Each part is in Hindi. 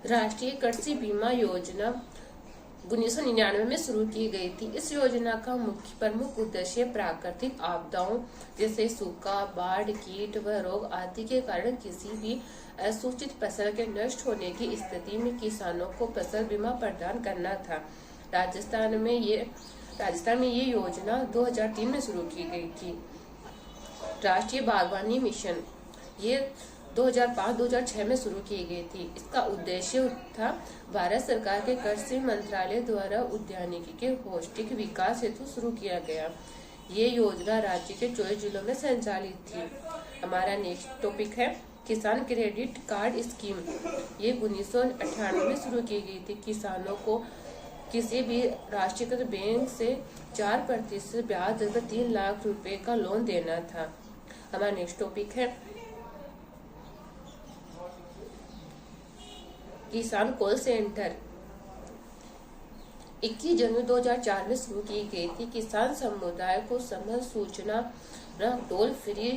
राष्ट्रीय कृषि बीमा योजना 1999 में शुरू की गई थी। इस योजना का मुख्य प्रमुख उद्देश्य प्राकृतिक आपदाओं जैसे सूखा, बाढ़, कीट व रोग आदि के कारण किसी भी असूचित फसल के नष्ट होने की स्थिति में किसानों को फसल बीमा प्रदान करना था। राजस्थान में ये योजना 2003 में शुरू की गई थी। राष्ट्रीय बागवानी मिशन ये 2005-2006 में शुरू की गई थी। इसका उद्देश्य था भारत सरकार के कृषि मंत्रालय द्वारा उद्यानिकी के पौष्टिक विकास हेतु शुरू किया गया। ये योजना राज्य के 24 जिलों में संचालित थी। हमारा नेक्स्ट टॉपिक है किसान क्रेडिट कार्ड स्कीम। ये 1998 में शुरू की गई थी। किसानों को किसी भी राष्ट्रीयकृत बैंक से 4% ब्याज दर पर 3 लाख रुपए का लोन देना था। हमारा नेक्स्ट टॉपिक है किसान कॉल सेंटर। 21 जनवरी 2004 में शुरू की गई थी। किसान समुदाय को समय सूचना टोल फ्री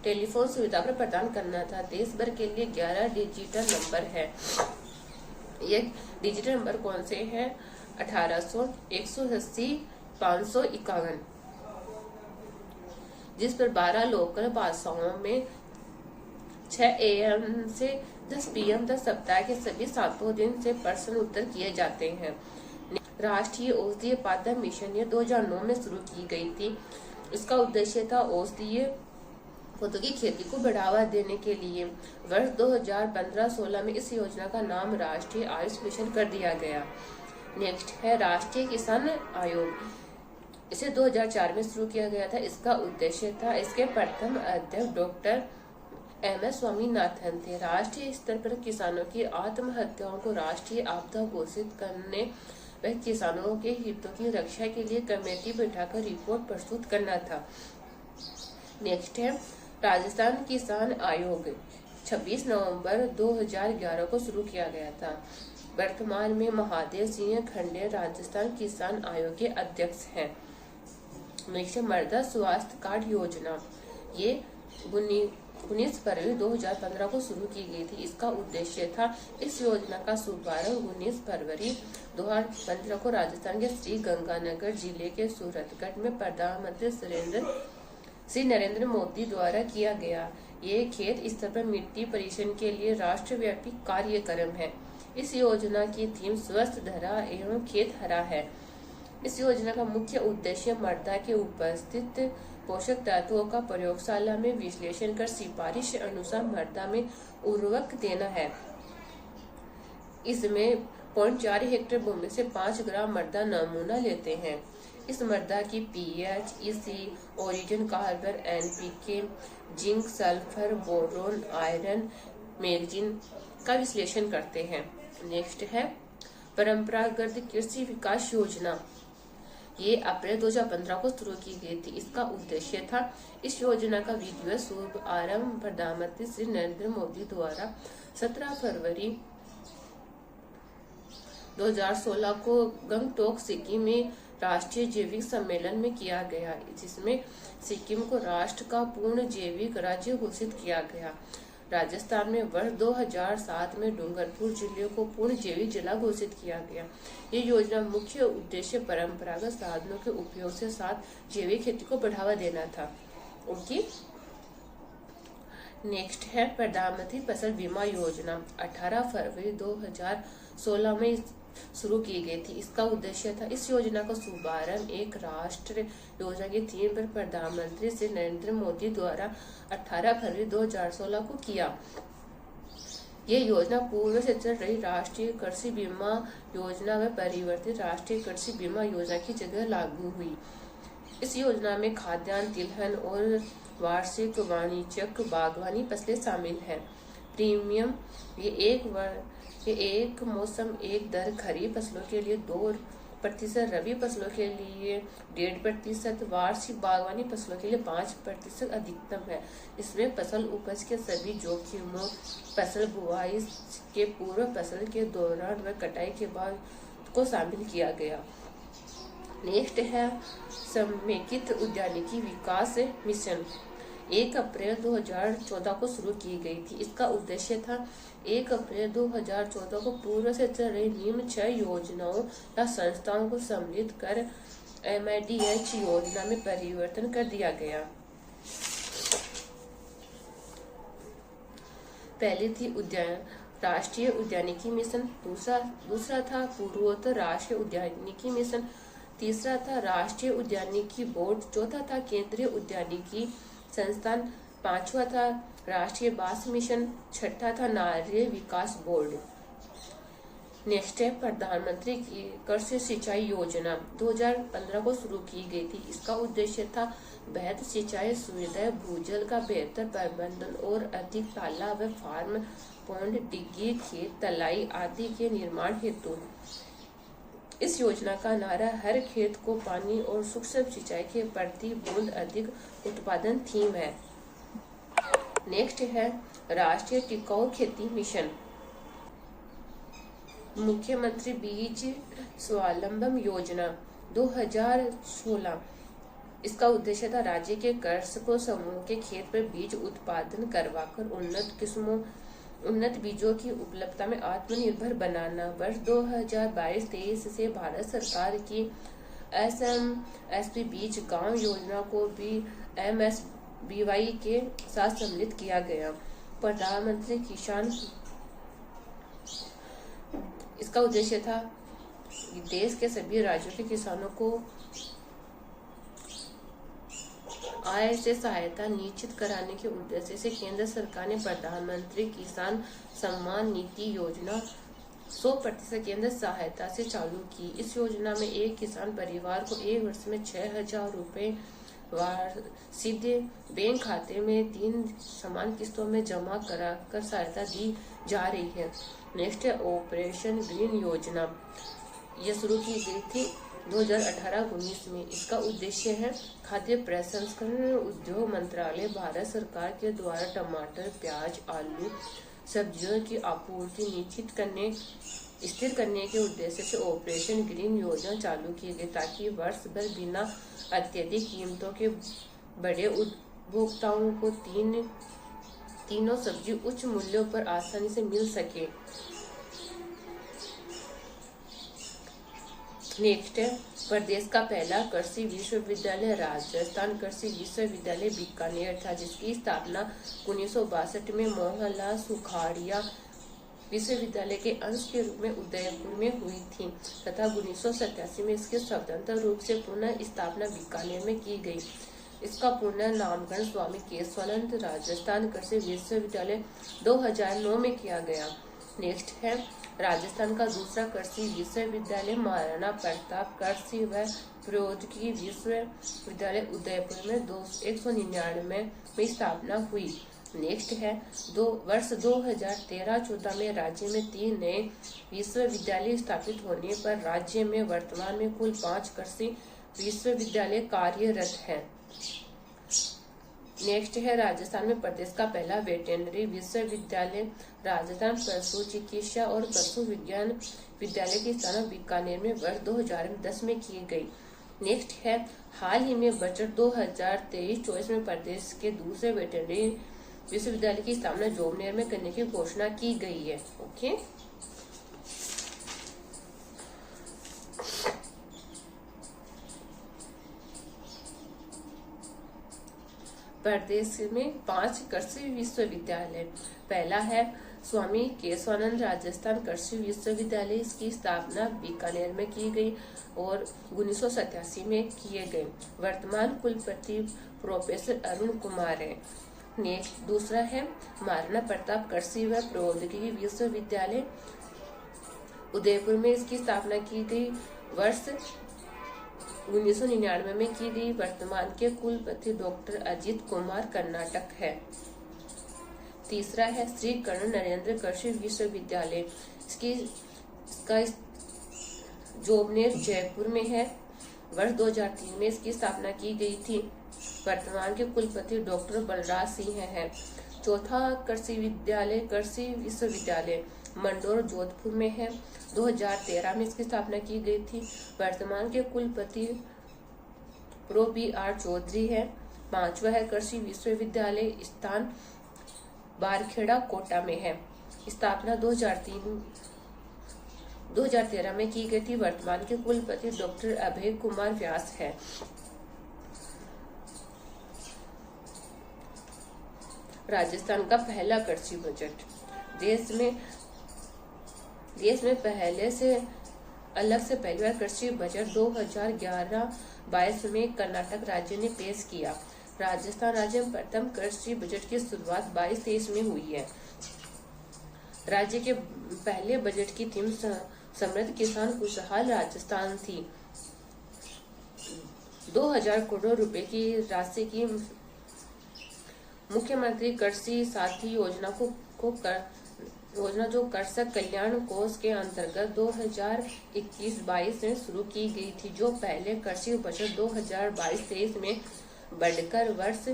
टेलीफोन सुविधा पर प्रदान करना था। देश भर के लिए 11 डिजिटल नंबर है। ये डिजिटल नंबर कौन से हैं? 1800, 180, 551, जिस पर 12 लोकल भाषाओं में 6 AM से 10 PM तक सप्ताह के सभी 7 दिन से प्रश्न उत्तर किए जाते हैं। राष्ट्रीय औषधीय पादप मिशन ये 2009 में शुरू की गई थी। इसका उद्देश्य था औषधीय पौधों की खेती को बढ़ावा देने के लिए। वर्ष 2015-16 में इस योजना का नाम राष्ट्रीय आयुष मिशन कर दिया गया। नेक्स्ट है राष्ट्रीय किसान आयोग। इसे 2004 में शुरू किया गया था। इसका उद्देश्य था, इसके प्रथम अध्यक्ष डॉक्टर MS स्वामीनाथन थे। राष्ट्रीय स्तर पर किसानों की आत्महत्याओं को राष्ट्रीय आपदा घोषित करने व किसानों के हितों की रक्षा के लिए कमेटी बैठाकर रिपोर्ट प्रस्तुत करना था। नेक्स्ट है राजस्थान किसान आयोग। 26 नवंबर 2011 को शुरू किया गया था। वर्तमान में महादेव सिंह खंडे राजस्थान किसान आयोग के अध्यक्ष हैं। नेक्स्ट मृदा स्वास्थ्य कार्ड योजना। ये 19 फरवरी 2015 को शुरू की गई थी। इसका उद्देश्य था, इस योजना का शुभारंभ 19 फरवरी 2015 को राजस्थान के श्री गंगानगर जिले के सूरतगढ़ में प्रधानमंत्री श्री नरेंद्र मोदी द्वारा किया गया। ये खेत स्तर पर मिट्टी परीक्षण के लिए राष्ट्रव्यापी कार्यक्रम है। इस योजना की थीम स्वस्थ धरा एवं खेत हरा है। इस योजना का मुख्य उद्देश्य मृदा के उपस्थित पोषक तत्वों का प्रयोगशाला में विश्लेषण कर सिफारिश अनुसार मृदा में उर्वरक देना है। इसमें 0.4 हेक्टेयर भूमि से 5 ग्राम मृदा नमूना लेते हैं। इस मृदा की pH, EC, origin, carbon, NPK, zinc, sulphur, boron, iron, magnesium का विश्लेषण करते हैं। नेक्स्ट है परंपरागत कृषि विकास योजना। ये अप्रैल 2015 को शुरू की गई थी। इसका उद्देश्य था, इस योजना का विधिवत शुभ आरंभ प्रधानमंत्री श्री नरेंद्र मोदी द्वारा 17 फरवरी 2016 को गंगटोक सिक्किम में राष्ट्रीय जैविक सम्मेलन में किया गया, जिसमें सिक्किम को राष्ट्र का पूर्ण जैविक राज्य घोषित किया गया। राजस्थान में वर्ष 2007 में डूंगरपुर जिले को पूर्ण जैविक जिला घोषित किया गया। ये योजना मुख्य उद्देश्य परंपरागत साधनों के उपयोग से साथ जैविक खेती को बढ़ावा देना था। ओके, नेक्स्ट है प्रधानमंत्री फसल बीमा योजना। 18 फरवरी 2016 में शुरू की गई थी। इसका उद्देश्य था, इस योजना का शुभारंभ एक राष्ट्र योजना की थीम पर प्रधानमंत्री श्री नरेंद्र मोदी द्वारा 18 फरवरी 2016 को किया। ये योजना पूर्व से चल रही राष्ट्रीय कृषि बीमा योजना व परिवर्तित राष्ट्रीय कृषि बीमा योजना की जगह लागू हुई। इस योजना में खाद्यान्न, तिलहन और वार्षिक वाणिज्यिक बागवानी फसलें शामिल हैं। प्रीमियम ये एक मौसम एक दर खरीफ फसलों के लिए 2%, रबी फसलों के लिए 1.5%, वार्षिक बागवानी फसलों के लिए 5% अधिकतम है। इसमें फसल उपज के सभी जोखिमों, फसल बुआई के पूर्व, फसल के दौरान व कटाई के बाद को शामिल किया गया। नेक्स्ट है समेकित उद्यानिकी विकास मिशन। 1 अप्रैल 2014 को शुरू की गई थी। इसका उद्देश्य था 1 अप्रैल 2014 को पूर्व से चल रही निम्न 6 योजनाओं या संस्थाओं को सम्मिलित कर MIDH योजना में परिवर्तन कर दिया गया। पहली थी राष्ट्रीय उद्यानिकी मिशन, दूसरा था पूर्वोत्तर राष्ट्रीय उद्यानिकी मिशन, तीसरा था राष्ट्रीय उद्यानिकी बोर्ड, चौथा था केंद्रीय उद्यानिकी संस्थान, पांचवा था राष्ट्रीय बांस मिशन, छठा था नारियल विकास बोर्ड। नेक्स्ट है प्रधानमंत्री की कृषि सिंचाई योजना 2015 को शुरू की गई थी। इसका उद्देश्य था बेहतर सिंचाई सुविधाएं, भूजल का बेहतर प्रबंधन और अधिक तालाब व फार्म पौंड, डिग्गी, खेत तलाई आदि के निर्माण हेतु। इस योजना का नारा हर खेत को पानी और सूक्ष्म सिंचाई के प्रति बूंद अधिक उत्पादन थीम है। नेक्स्ट है राष्ट्रीय टिकाऊ खेती मिशन, मुख्यमंत्री बीज स्वावलंबन योजना 2016। इसका उद्देश्य था राज्य के कृषकों समूह के खेत पर बीज उत्पादन करवाकर उन्नत बीजों की उपलब्धता में आत्मनिर्भर बनाना। वर्ष 2022-23 से भारत सरकार की SMSP बीज गांव योजना को भी MSBY के साथ सम्मिलित किया गया। प्रधानमंत्री किसान, इसका उद्देश्य था देश के सभी राज्यों के किसानों को आय से सहायता निश्चित कराने के उद्देश्य से केंद्र सरकार ने प्रधानमंत्री किसान सम्मान निधि योजना 100% केंद्र सहायता से चालू की। इस योजना में एक किसान परिवार को एक वर्ष में 6,000 रुपए सीधे बैंक खाते में 3 समान किस्तों में जमा कराकर सहायता दी जा रही है। नेक्स्ट है ऑपरेशन ग्रीन योजना, यह शुरू की गई थी 2018-19 में। इसका उद्देश्य है खाद्य प्रसंस्करण उद्योग मंत्रालय भारत सरकार के द्वारा टमाटर, प्याज, आलू, सब्जियों की आपूर्ति स्थिर करने के उद्देश्य से ऑपरेशन ग्रीन योजना चालू की गई, ताकि वर्ष भर बिना अत्यधिक कीमतों के बड़े उपभोक्ताओं को तीनों सब्जी उच्च मूल्यों पर आसानी से मिल सके। नेक्स्ट है प्रदेश का पहला कृषि विश्वविद्यालय राजस्थान कृषि विश्वविद्यालय बीकानेर था, जिसकी स्थापना 1962 में मोहनलाल सुखाड़िया विश्वविद्यालय के अंश के रूप में उदयपुर में हुई थी तथा 1987 में इसके स्वतंत्र रूप से पुनः स्थापना बीकानेर में की गई। इसका पुनः नामकरण स्वामी केशवानंद राजस्थान कृषि विश्वविद्यालय 2009 में किया गया। नेक्स्ट है राजस्थान का दूसरा कृषि विश्वविद्यालय महाराणा प्रताप कृषि व प्रौद्योगिकी विश्वविद्यालय उदयपुर में 1999 में स्थापना हुई। नेक्स्ट है वर्ष 2013-14 में राज्य में 3 नए विश्वविद्यालय स्थापित होने पर राज्य में वर्तमान में कुल 5 कृषि विश्वविद्यालय कार्यरत हैं। नेक्स्ट है राजस्थान में प्रदेश का पहला वेटेनरी विश्वविद्यालय राजस्थान पशु चिकित्सा और पशु विज्ञान विद्यालय की स्थापना बीकानेर में वर्ष 2010 में की गई। नेक्स्ट है हाल ही में बजट 2023-24 में प्रदेश के दूसरे वेटेनरी विश्वविद्यालय की स्थापना जोबनेर में करने की घोषणा की गई है। ओके, प्रदेश में 5 कृषि विश्वविद्यालय। पहला है स्वामी केशवानंद राजस्थान कृषि विश्वविद्यालय, इसकी स्थापना बीकानेर में की गई और 1987 में किए गए। वर्तमान कुलपति प्रोफेसर अरुण कुमार है। नेक्स्ट दूसरा है महाराणा प्रताप कृषि व प्रौद्योगिकी विश्वविद्यालय उदयपुर में, इसकी स्थापना की गई वर्ष 1999 में की गई। वर्तमान के कुलपति डॉक्टर अजीत कुमार कर्नाटक है। तीसरा है श्री कर्ण नरेंद्र कृषि विश्वविद्यालय, इसका जोबनेर जयपुर में है। वर्ष 2003 में इसकी स्थापना की गई थी। वर्तमान के कुलपति डॉक्टर बलराज सिंह है। चौथा कृषि विश्वविद्यालय मंडोर जोधपुर में है। 2013 में इसकी स्थापना की गई थी। वर्तमान के कुलपति प्रो BR चौधरी है। 5वां है कृषि विश्वविद्यालय स्थान बारखेड़ा कोटा में है। स्थापना 2013 में की गई थी। वर्तमान के कुलपति डॉक्टर अभय कुमार व्यास है। राजस्थान का पहला कृषि बजट। देश में पहले से अलग से पहली बार कृषि बजट 2011-22 में कर्नाटक राज्य ने पेश किया। राजस्थान राज्य में प्रथम कृषि बजट की शुरुआत 22-23 में हुई है। राज्य के पहले बजट की थीम समृद्ध किसान खुशहाल राजस्थान थी। 2000 करोड़ रुपए की राशि की मुख्यमंत्री कृषि साथी योजना जो कृषक कल्याण कोष के अंतर्गत 2021-22 में शुरू की गई थी, जो पहले कृषि बजट 2022-23 में बढ़कर वर्ष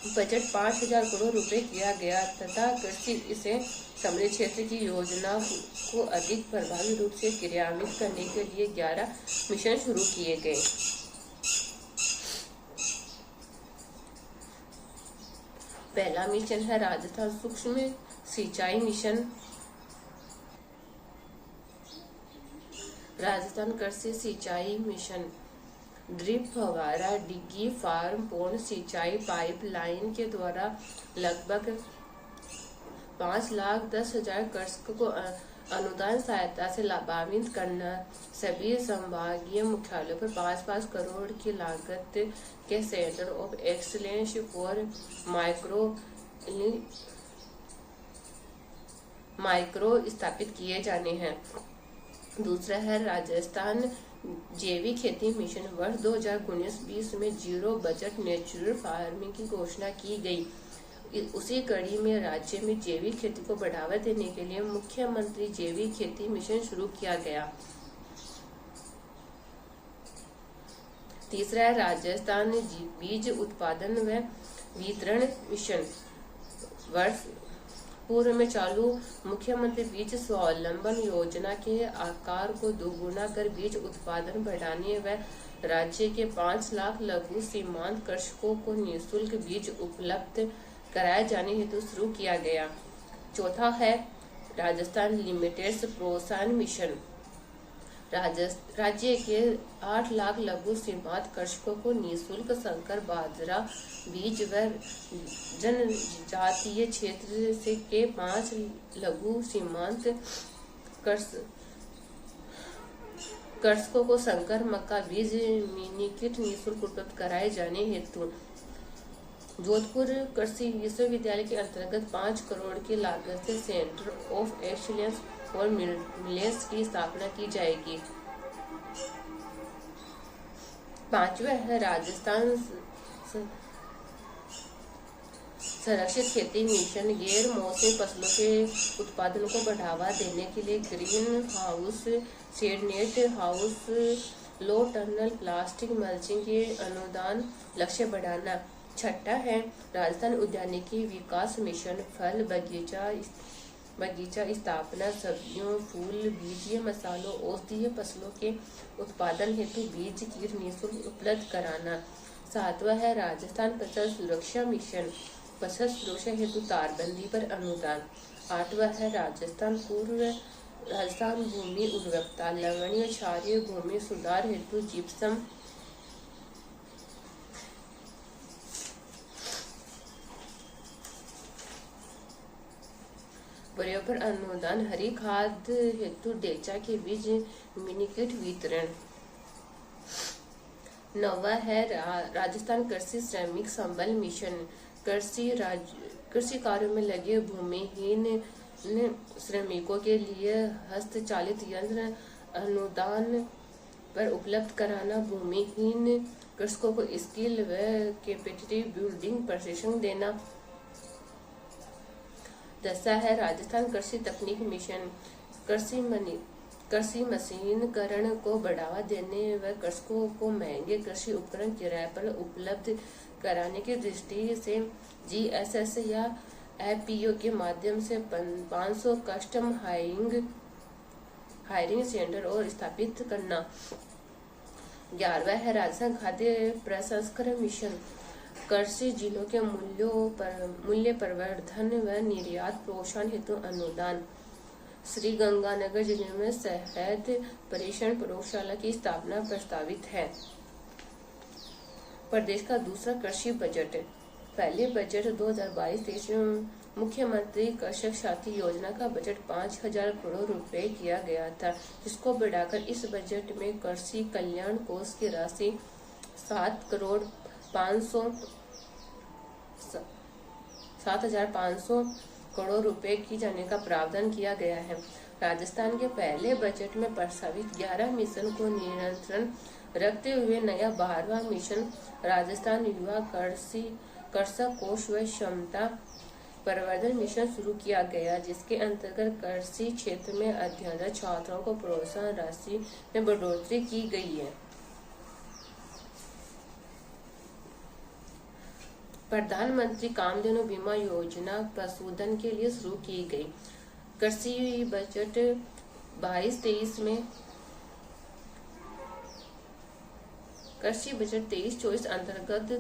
बजट 5000 करोड़ रुपए किया गया तथा कृषि से समृद्ध क्षेत्र की योजना को अधिक प्रभावी रूप से क्रियान्वित करने के लिए 11 मिशन शुरू किए गए। पहला मिशन है राजस्थान सूक्ष्म सिंचाई मिशन। राजस्थान कृषि सिंचाई मिशन ड्रिप, फव्वारा, डिग्गी, फार्म पूर्ण सिंचाई पाइपलाइन के द्वारा लगभग 5,10,000 कृषकों को अनुदान सहायता से लाभान्वित करना। सभी संभागीय मुख्यालयों पर 5-5 करोड़ की लागत के centre of excellence for micro स्थापित किए जाने हैं। दूसरा है राजस्थान जैविक खेती मिशन। वर्ष 2019-20 में जीरो बजट नेचुरल फार्मिंग की घोषणा की गई। उसी कड़ी में राज्य में जैविक खेती को बढ़ावा देने के लिए मुख्यमंत्री जैविक खेती मिशन शुरू किया गया। तीसरा है राजस्थान बीज उत्पादन व वितरण मिशन। वर्ष पूर्व में चालू मुख्यमंत्री बीज स्वावलंबन योजना के आकार को दोगुना कर बीज उत्पादन बढ़ाने व राज्य के 5 लाख लघु सीमांत कृषकों को निःशुल्क बीज उपलब्ध कराए जाने हेतु शुरू किया गया। चौथा है राजस्थान लिमिटेड्स प्रोत्साहन मिशन। राज्य के 8 लाख लघु सीमांत कृषकों को निःशुल्क संकर बाजरा बीज व जनजातीय क्षेत्र से के 5 लघु सीमांत कृषकों को संकर मक्का बीज मिनी किट निःशुल्क उपलब्ध कराए जाने हेतु जोधपुर कृषि विश्वविद्यालय के अंतर्गत 5 करोड़ की लागत से centre of excellence for millets की स्थापना की जाएगी। पांचवा है राजस्थान संरक्षित खेती मिशन। गैर मौसमी फसलों के उत्पादन को बढ़ावा देने के लिए green house, shade net house, low tunnel plastic mulching के अनुदान लक्ष्य बढ़ाना। छठा है राजस्थान उद्यानिकी विकास मिशन। फल बगीचा स्थापना, सब्जियों, फूल, बीजीय मसालों, औषधीय फसलों के उत्पादन हेतु बीज कीट निःशुल्क उपलब्ध कराना। सातवां है राजस्थान फसल सुरक्षा मिशन। फसल सुरक्षा हेतु तारबंदी पर अनुदान। आठवां है राजस्थान भूमि उर्वरकता, लवणीय क्षारीय भूमि सुधार हेतु जिप्सम प्रयोग पर अनुदान। हरी खाद हेतु डेचा के बीज मिनीकिट वितरण। नौवां है राजस्थान कृषि श्रमिक संबल मिशन। कृषि कार्यों में लगे भूमिहीन श्रमिकों के लिए हस्तचालित यंत्र अनुदान पर उपलब्ध कराना। भूमिहीन कृषकों को स्किल व कैपेसिटी बिल्डिंग प्रशिक्षण देना। 10 है राजस्थान कृषि तकनीक मिशन। कृषि मशीनीकरण को बढ़ावा देने व कृषकों को महंगे कृषि उपकरण किराए पर उपलब्ध कराने की दृष्टि से GSS या FPO के माध्यम से 500 कस्टम हायरिंग सेंटर और स्थापित करना। 11वां है राजस्थान खाद्य प्रसंस्करण मिशन। कृषि जिलों के मूल्य प्रवर्धन व निर्यात प्रोत्साहन हेतु अनुदान। श्री गंगानगर जिले में शहद परीक्षण प्रयोगशाला की स्थापना प्रस्तावित है। प्रदेश का दूसरा कृषि बजट। पहले बजट 2022-23 में मुख्यमंत्री कृषक साथी योजना का बजट 5,000 करोड़ रुपए किया गया था, जिसको बढ़ाकर इस बजट में कृषि कल्याण कोष की राशि 7,500 करोड़ रुपए की जाने का प्रावधान किया गया है। राजस्थान के पहले बजट में प्रस्तावित 11 मिशन को नियंत्रण रखते हुए नया 12वां मिशन राजस्थान युवा कृषक कोष व क्षमता प्रवर्धन मिशन शुरू किया गया, जिसके अंतर्गत कृषि क्षेत्र में अध्ययनरत छात्रों को प्रोत्साहन राशि में बढ़ोतरी की गई है। प्रधानमंत्री कामधेनु बीमा योजना पशुधन के लिए शुरू की गई। कृषि बजट 22-23 में कृषि बजट 23-24 अंतर्गत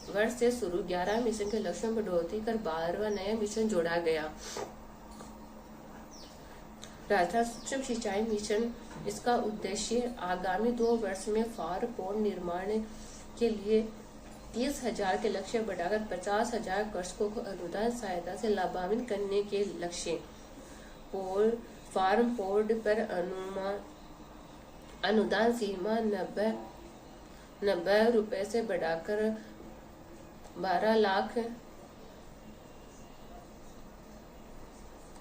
वर्ष से शुरू 11 मिशन के लक्ष्यों में बढ़ोतरी कर 12वां नया मिशन जोड़ा गया। राजस्थान सूक्ष्म सिंचाई मिशन। इसका उद्देश्य आगामी 2 वर्ष में फार पोर्ड निर्माण के लिए 30,000 के लक्ष्य बढ़ाकर 50,000 कृषकों को अनुदान सहायता से लाभान्वित करने के लक्ष्य। फार्म पोर्ड पर अनुदान सीमा 90 रुपए से बढ़ाकर 12 लाख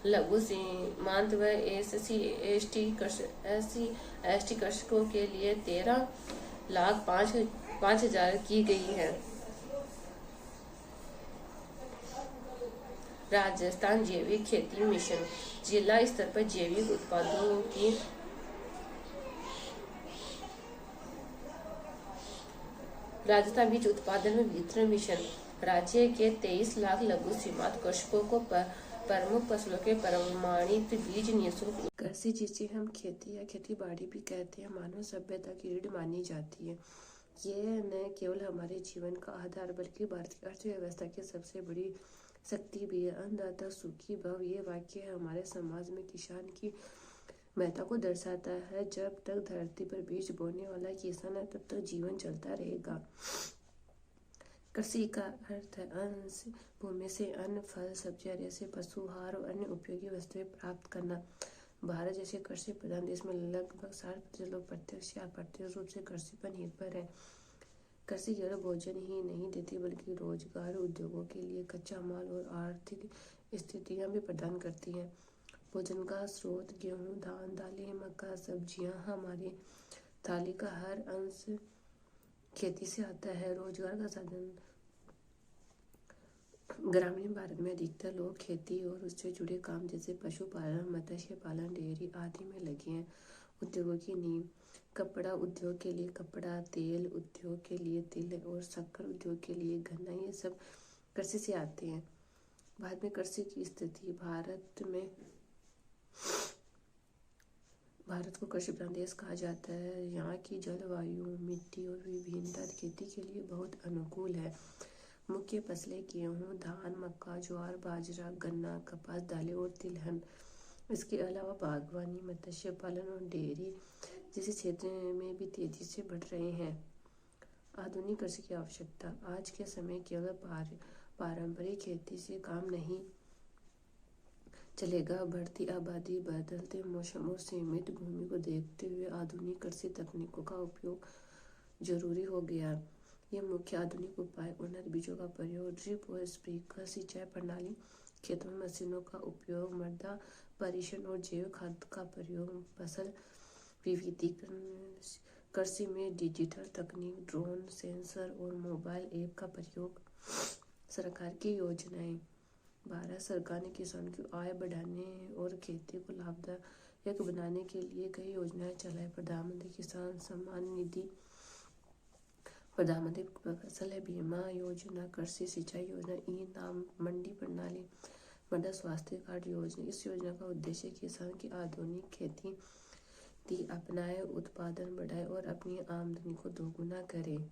लघु सीमांत व SC/ST कृषकों के लिए 13,05,000 की गई है। राजस्थान जैविक खेती मिशन। जिला स्तर पर जैविक उत्पादों की राजस्थान बीज उत्पादन में वितरण मिशन। राज्य के 23 लाख लघु सीमांत कृषकों को प्रमुख फसलों के प्रमाणित बीज निःशुल्क। कृषि जिसे हम खेती या खेती बाड़ी भी कहते हैं, मानव सभ्यता की रीढ़ मानी जाती है। ये न केवल हमारे जीवन का आधार बल्कि भारतीय अर्थव्यवस्था की सबसे बड़ी शक्ति भी है। अन्नदाता सुखी भव, ये वाक्य हमारे समाज में किसान की महत्ता को दर्शाता है। जब तक धरती पर बीज बोने वाला किसान है, तब तक जीवन चलता रहेगा। कृषि का अर्थ है अन्न, भूमि से अन्न, फल, सब्जियां, रेशे, पशु आहार और अन्य उपयोगी वस्तुएं प्राप्त करना। भारत जैसे कृषि प्रधान देश में लगभग 60% लोग प्रत्यक्ष या अप्रत्यक्ष रूप से कृषि पर निर्भर है। कृषि केवल भोजन ही नहीं देती, बल्कि रोजगार, उद्योगों के लिए कच्चा माल और आर्थिक स्थितियां भी प्रदान करती है। भोजन का स्रोत गेहूं, धान, दालें, मक्का, सब्जियां, हमारी थाली का हर अंश खेती से आता है। रोजगार का साधन। ग्रामीण भारत में अधिकतर लोग खेती और उससे जुड़े काम जैसे पशुपालन, मत्स्य पालन, डेयरी आदि में लगे हैं। उद्योगों की नींव। कपड़ा उद्योग के लिए कपड़ा, तेल उद्योग के लिए तिल और शक्कर उद्योग के लिए गन्ना, ये सब कृषि से आते हैं। भारत में कृषि की स्थिति। भारत को कृषि प्रधान देश कहा जाता है। यहाँ की जलवायु, मिट्टी और विभिन्नता खेती के लिए बहुत अनुकूल है। मुख्य फसलें गेहूं, धान, मक्का, ज्वार, बाजरा, गन्ना, कपास, दालें और तिलहन। इसके अलावा बागवानी, मत्स्य पालन और डेयरी जैसे क्षेत्र में भी तेजी से बढ़ रहे हैं। आधुनिक कृषि की आवश्यकता। आज के समय केवल पारंपरिक खेती से काम नहीं चलेगा। बढ़ती आबादी, बदलते मौसम और सीमित भूमि को देखते हुए आधुनिक कृषि तकनीकों का उपयोग जरूरी हो गया। ये मुख्य आधुनिक उपाय उन्नत बीजों का प्रयोग, ड्रिप और स्प्रिंकलर सिंचाई प्रणाली, खेतों में मशीनों का उपयोग, मृदा परीक्षण और जैव खाद का प्रयोग, फसल विविधीकरण, कृषि में डिजिटल तकनीक, ड्रोन, सेंसर और मोबाइल ऐप का प्रयोग। सरकार की योजनाएं। भारत सरकार ने किसानों की आय बढ़ाने और खेती को लाभदायक बनाने के लिए कई योजनाएं चलाई। प्रधानमंत्री किसान सम्मान निधि, प्रधानमंत्री फसल बीमा योजना, कृषि सिंचाई योजना, ई-नाम मंडी प्रणाली, मृदा स्वास्थ्य कार्ड योजना। इस योजना का उद्देश्य किसान की आधुनिक खेती पद्धति अपनाएं, उत्पादन बढ़ाएं और अपनी आमदनी को दोगुना करें।